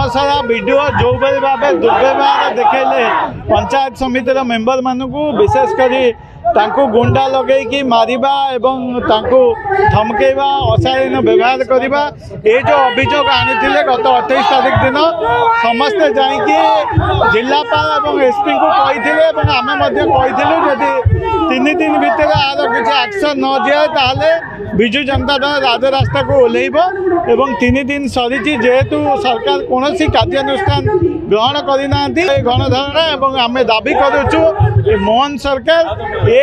धर्मशाला video जो भाव दुर्व्यवहार देखले पंचायत समितिर मेंबर मानक विशेषकर गुंडा लगे मारिबा एवं धमकेबा अशालीन व्यवहार करवा ये जो अभियोग आनी गत 28 तारीख दिन समस्ते जाकि जिलापाल और एसपी को कही आम जदि 3 दिन भितर आर किसी एक्शन न दिए ताले विजु जनता दल राजरास्ता को ओह्लैब एवं 3 दिन सरी जेहेतु सरकार कौन कार्यानुष्ठान ग्रहण करना गणधारणा एवं आम दाबी करुचु मोहन सरकार ये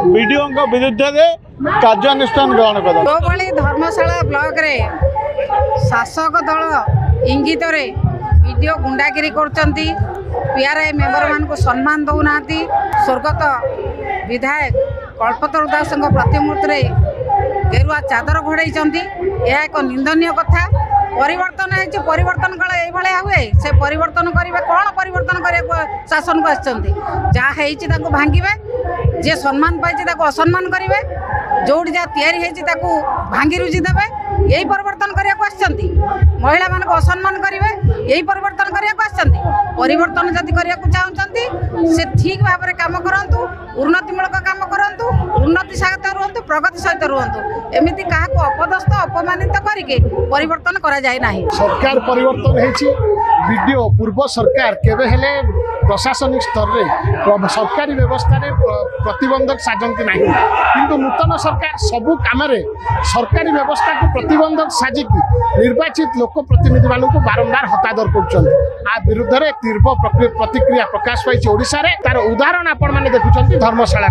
वीडियो विरुद्ध कार्यानुष्ठान ग्रहण कर धर्मशाला ब्लॉक रे शासक दल इंगित वीडियो गुंडागिरी करचंती पीआरआई मेंबर मान को सम्मान दौना स्वर्गत विधायक कल्पतरु दास प्रतिमूर्ति रे गेरुआ चादर घोड़ाई यह एक निंदनीय कथा परिवर्तन है परिवर्तन कले ये हुए से परिवर्तन करेंगे कौन परिवर्तन करने शासन को आसती जहाँ भांगे जे सम्मान पाई असम्मान करेंगे जोड़ी जहाँ या भांगी रुजी देवे यही परिवर्तन करने को आसती महिला मान असम्मान करेंगे यही परिवर्तन करने को आसती परिवर्तन जदि करने को चाहते से ठीक भाव में कम करूँ उन्नतिमूलक कम करूँ उन्नति सहित रुहतु प्रगति सहित रुहतु एमती क्या अपदस्थ अपमानित करके परिवर्तन करा जाए ना सरकार परिवर्तन वीडियो पूर्व सरकार केवे हेले प्रशासनिक स्तर में सरकारी व्यवस्था प्रतिबंधक साजती ना किंतु नूतन सरकार सबू कम सरकारी व्यवस्था को प्रतिबंधक साजिकी निर्वाचित लोक प्रतिनिधि मान बारंबार हतादर कर विरुद्ध में तीव्र प्रतिक्रिया प्रकाश पाई ओडिशा रे तार उदाहरण आपण मैंने देखुं धर्मशाला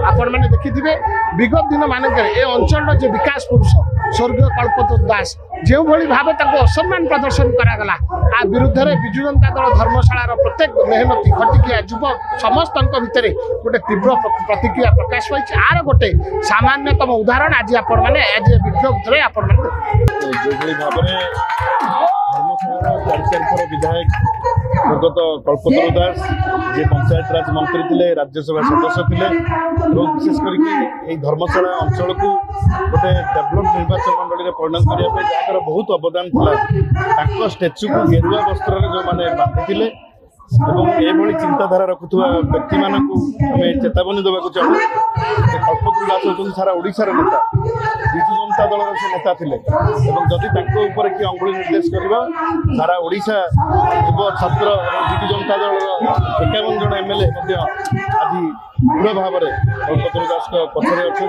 आपण मैंने देखिथे विगत दिन मानक ए अंचल जो विकास पुरुष स्वर्गीय कल्पतरु दास जो भाव असम्मान प्रदर्शन करागला आ विरुद्ध में विजु जनता दल धर्मशाला प्रत्येक मेहनती खटिकिया युवक समस्त भितर गोटे तीव्र प्रतिक्रिया प्रकाश पाई आर गोटे सामान्यतम उदाहरण आज आपण मैंने आज विज्ञप्ति आपण धर्मशाला विधायक स्वर्गत कल्पतरु दास जे पंचायत राज मंत्री थे राज्यसभा सदस्य थे विशेषकर धर्मशाला अंचल को गोटे डेभलप निर्वाचन मंडल में परिणत करने जहाँ बहुत अवदान था स्टेचु को गेरुआ वस्त्र जो मैंने बांधि एभली चिंताधारा रखुवा व्यक्ति मानक चेतावनी देवाक चाहूँ कल्पतरु दास होती सारा ओडिशार नेता विजु जनता दल से नेता थे जदि किए अंगुली निर्देश कर सारा ओडिशा युव छात्र विजु जनता दल 51 जन एमएलए आज दृढ़ भाव में कल्पतरु दास पछरे अच्छा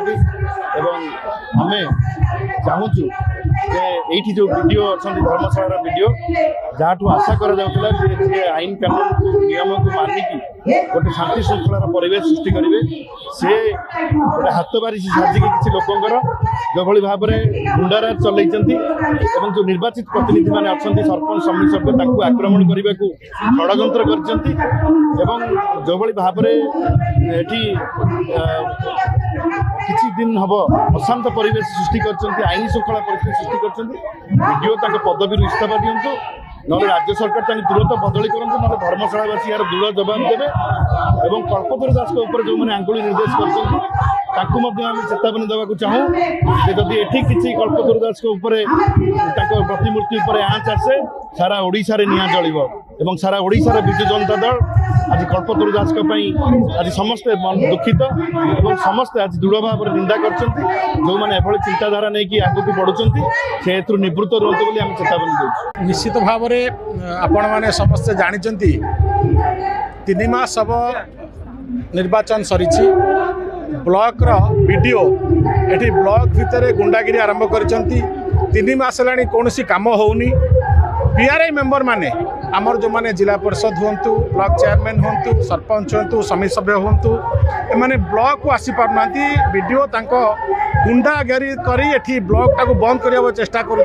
आम चाहूँ ये जो वीडियो अच्छा धर्मशाला वीडियो जहाँ आशा कर आईन कानून नियम को मानिकी गोटे शांति श्रृंखलार परिवेश सृष्टि करेंगे से गोटे हाथ बारिश साजिकी किसी लोकंर जो भाव में गुंडाराज चलती जो निर्वाचित प्रतिनिधि मैंने अच्छा सरपंच समिति सभ्य आक्रमण करने को षड्यंत्र कर जो भाव में किसी दिन हम अशांत परिवेश सृष्टि कर आईन श्रृंखला परिस्थिति सृष्टि कर पदवी इस्तीफा दिंतु ना राज्य सरकार तुरंत बदली करूँ ना धर्मशालावासी यार दृढ़ जवाब देवे और कल्पतरु दास जो मैंने आंगुली निर्देश कर चेतावनी देवाक चाहूँ जदि ये किसी कल्पतरु दास प्रतिमूर्ति आँच आसे सारा ओडिशा रे निया जलिब एवं सारा ओडिशा विजु जनता दल आज कल्पतरु दास आज समस्ते दुखित और समस्ते आज दृढ़ भाव में निंदा कर जो मैंने एभली चिंताधारा नहीं कि आगे बढ़ुंट से निवृत्त रुहतु बोली आम चेतावनी देउ। निश्चित भाव में आपण मैंने समस्ते जानते 3 मास हम निर्वाचन सरी ब्लॉक वीडियो एटी ब्लॉक भितर गुंडागिरी आरंभ कर 3 मास है कौन काम होनी पीआरआई मेंबर माने आमर जो माने जिला परिषद हूँ ब्लॉक चेयरमैन हूँ सरपंच हूँ समिति सभ्य हूँ एमाने ब्लॉक को आसी पारना वीडियो गुंडागिरी करी ब्लॉक टाको बंद करने चेष्टा कौन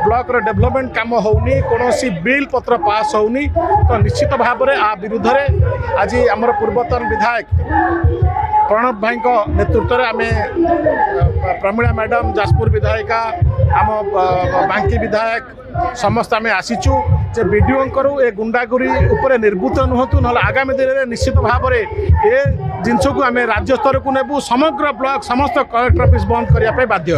ब्लॉक डेवलपमेंट काम होनी कौन बिल पत्र पास होनी तो निश्चित भाव में आ विरुद्ध में आज आमर पूर्वतन विधायक प्रणब भाई नेतृत्व में आम प्रमीला मैडम जाजपुर विधायिका आम बांकी विधायक समस्त आम आसीचु जे वीडियो करूँ ए गुंडागुरी उपर निर्भूत नुहतु ना आगामी दिन में निश्चित भाव में ए जिनस को आम राज्य स्तर को नेबू समग्र ब्लॉक समस्त कलेक्टर ऑफिस बंद करने बाध्य।